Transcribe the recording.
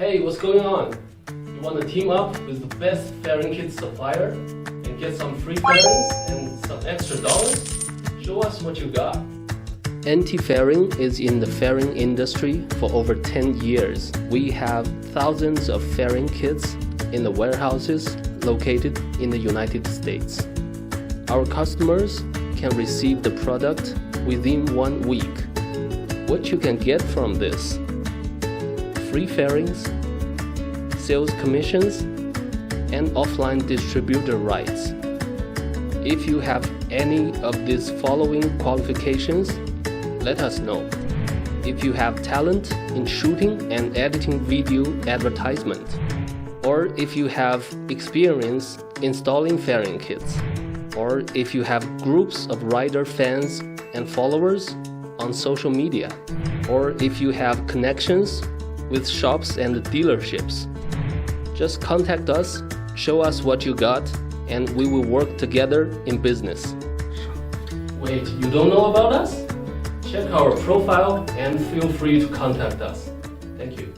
Hey, what's going on? You want to team up with the best fairing kit supplier and get some free fairings and some extra dollars? Show us what you got. NT Fairing is in the fairing industry for over 10 years. We have thousands of fairing kits in the warehouses located in the United States. Our customers can receive the product within 1 week. What you can get from this: free fairings, sales commissions, and offline distributor rights. If you have any of these following qualifications, let us know. If you have talent in shooting and editing video advertisement, or if you have experience installing fairing kits, or if you have groups of rider fans and followers on social media, or if you have connections with shops and dealerships. Just contact us, show us what you got, and we will work together in business. Wait, you don't know about us? Check our profile and feel free to contact us. Thank you.